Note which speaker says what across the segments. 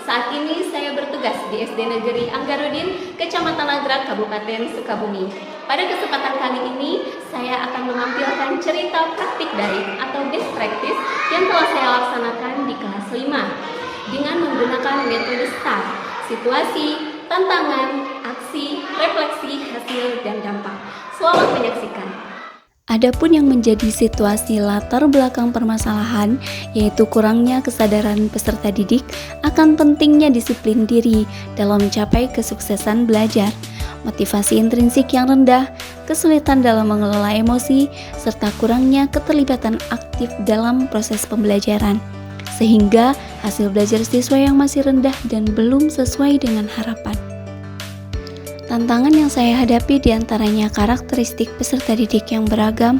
Speaker 1: Saat ini saya bertugas di SD Negeri Anggarudin, Kecamatan Nagrag, Kabupaten Sukabumi. Pada kesempatan kali ini, saya akan menampilkan cerita praktik daring atau best practice yang telah saya laksanakan di kelas 5 dengan menggunakan metode STAR, situasi, tantangan, aksi, refleksi, hasil, dan dampak. Selamat menyaksikan.
Speaker 2: Adapun yang menjadi situasi latar belakang permasalahan, yaitu kurangnya kesadaran peserta didik akan pentingnya disiplin diri dalam mencapai kesuksesan belajar, motivasi intrinsik yang rendah, kesulitan dalam mengelola emosi, serta kurangnya keterlibatan aktif dalam proses pembelajaran, sehingga hasil belajar siswa yang masih rendah dan belum sesuai dengan harapan. Tantangan yang saya hadapi diantaranya karakteristik peserta didik yang beragam,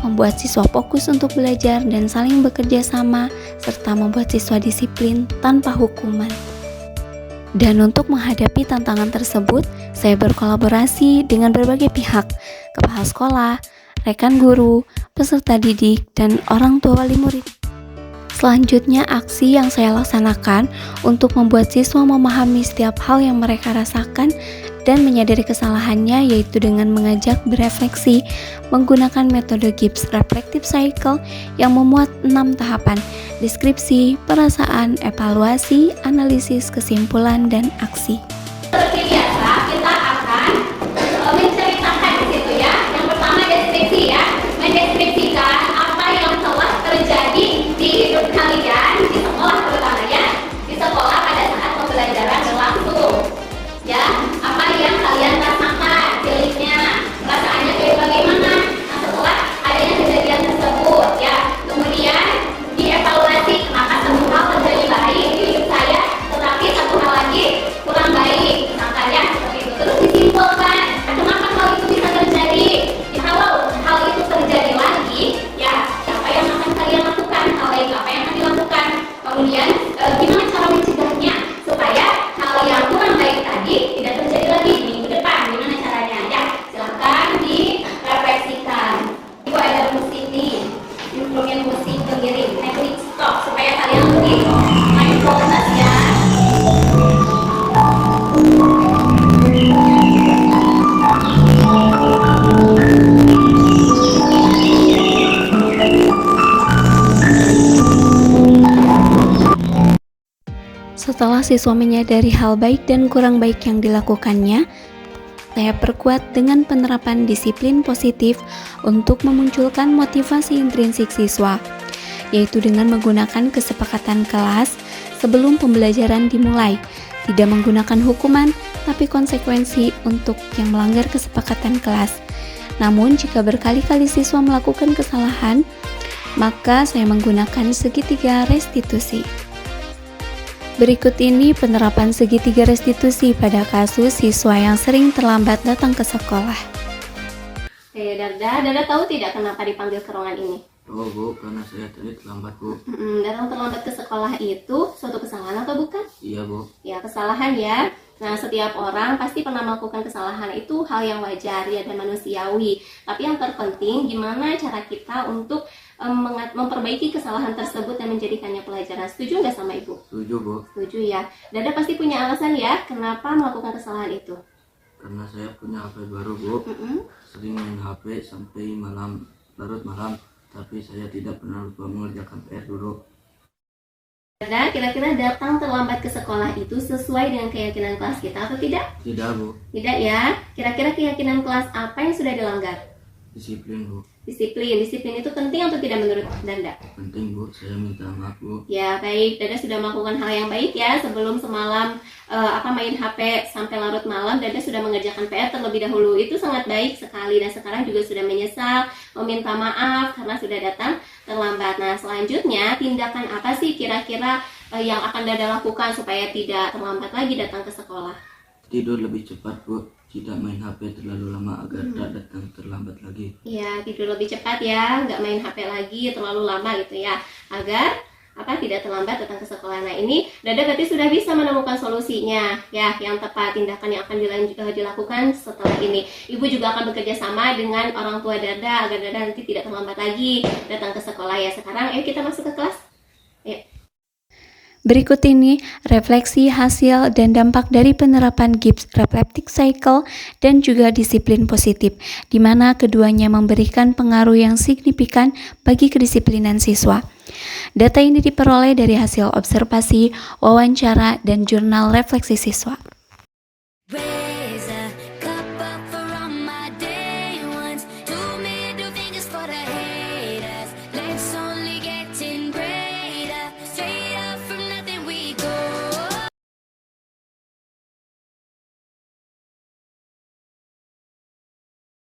Speaker 2: membuat siswa fokus untuk belajar dan saling bekerja sama, serta membuat siswa disiplin tanpa hukuman. Dan untuk menghadapi tantangan tersebut, saya berkolaborasi dengan berbagai pihak, kepala sekolah, rekan guru, peserta didik, dan orang tua wali murid. Selanjutnya, aksi yang saya laksanakan untuk membuat siswa memahami setiap hal yang mereka rasakan dan menyadari kesalahannya, yaitu dengan mengajak berefleksi menggunakan metode Gibbs Reflective Cycle yang memuat 6 tahapan: deskripsi, perasaan, evaluasi, analisis, kesimpulan, dan aksi.
Speaker 1: Seperti biasa, kita akan menceritakan di situ ya. Yang pertama deskripsi ya, mendeskripsikan apa yang telah terjadi di hidup kalian di sekolah, terutama ya di sekolah pada saat pembelajaran berlangsung. Ya, apa yang kalian rasakan, feelingnya, perasaannya kayak bagaimana? Nah, setelah adanya kejadian tersebut, ya, kemudian dievaluasi kenapa satu hal terjadi baik di hidup saya, tetapi satu hal lagi kurang baik, misalkan ya, seperti itu. Terus disimpulkan, kenapa hal itu bisa terjadi? Kalau hal itu terjadi lagi, ya, apa yang akan kalian lakukan? Hal baik apa yang akan dilakukan? Kemudian, gimana cara mencegahnya supaya hal yang kurang baik tadi tidak terjadi lagi di minggu depan? Gimana caranya? Ya, silahkan direfleksikan. Ibu ada musik nih, instrumen musik pengiring, teknik stop supaya kalian lebih mindfulness ya.
Speaker 2: Setelah siswa menyadari hal baik dan kurang baik yang dilakukannya, saya perkuat dengan penerapan disiplin positif untuk memunculkan motivasi intrinsik siswa, yaitu dengan menggunakan kesepakatan kelas sebelum pembelajaran dimulai, tidak menggunakan hukuman, tapi konsekuensi untuk yang melanggar kesepakatan kelas. Namun, jika berkali-kali siswa melakukan kesalahan, maka saya menggunakan segitiga restitusi. Berikut ini penerapan segitiga restitusi pada kasus siswa yang sering terlambat datang ke sekolah.
Speaker 1: Darda tahu tidak kenapa dipanggil ke ruangan ini?
Speaker 3: Oh Bu, karena saya tadi terlambat Bu.
Speaker 1: Datang terlambat ke sekolah itu suatu kesalahan atau bukan?
Speaker 3: Iya Bu.
Speaker 1: Ya, kesalahan ya. Nah, setiap orang pasti pernah melakukan kesalahan, itu hal yang wajar ya dan manusiawi. Tapi yang terpenting gimana cara kita untuk memperbaiki kesalahan tersebut dan menjadikannya pelajaran. Setuju nggak sama Ibu?
Speaker 3: Setuju Bu.
Speaker 1: Setuju ya. Dada pasti punya alasan ya kenapa melakukan kesalahan itu.
Speaker 3: Karena saya punya HP baru Bu. Sering main HP sampai malam, larut malam. Tapi saya tidak pernah lupa mengerjakan PR dulu.
Speaker 1: Dada, kira-kira datang terlambat ke sekolah itu sesuai dengan keyakinan kelas kita atau tidak?
Speaker 3: Tidak Bu.
Speaker 1: Tidak ya. Kira-kira keyakinan kelas apa yang sudah dilanggar?
Speaker 3: Disiplin Bu.
Speaker 1: Disiplin itu penting atau tidak menurut Dada?
Speaker 3: Penting Bu, saya minta maaf Bu.
Speaker 1: Ya baik, Dada sudah melakukan hal yang baik ya. Sebelum semalam main HP sampai larut malam, Dada sudah mengerjakan PR terlebih dahulu. Itu sangat baik sekali dan sekarang juga sudah menyesal, meminta maaf karena sudah datang terlambat. Nah, selanjutnya tindakan apa sih kira-kira yang akan Dada lakukan supaya tidak terlambat lagi datang ke sekolah?
Speaker 3: Tidur lebih cepat Bu. Tidak main HP terlalu lama agar tak datang terlambat lagi.
Speaker 1: Ya, tidur lebih cepat ya, nggak main HP lagi terlalu lama gitu ya, agar tidak terlambat datang ke sekolah. Nah, ini Dada berarti sudah bisa menemukan solusinya ya, yang tepat, tindakan yang akan dilakukan setelah ini. Ibu juga akan bekerja sama dengan orang tua Dada agar Dada nanti tidak terlambat lagi datang ke sekolah ya. Sekarang ayo kita masuk ke kelas. Ayo.
Speaker 2: Berikut ini refleksi hasil dan dampak dari penerapan Gibbs Reflective Cycle dan juga disiplin positif, di mana keduanya memberikan pengaruh yang signifikan bagi kedisiplinan siswa. Data ini diperoleh dari hasil observasi, wawancara, dan jurnal refleksi siswa.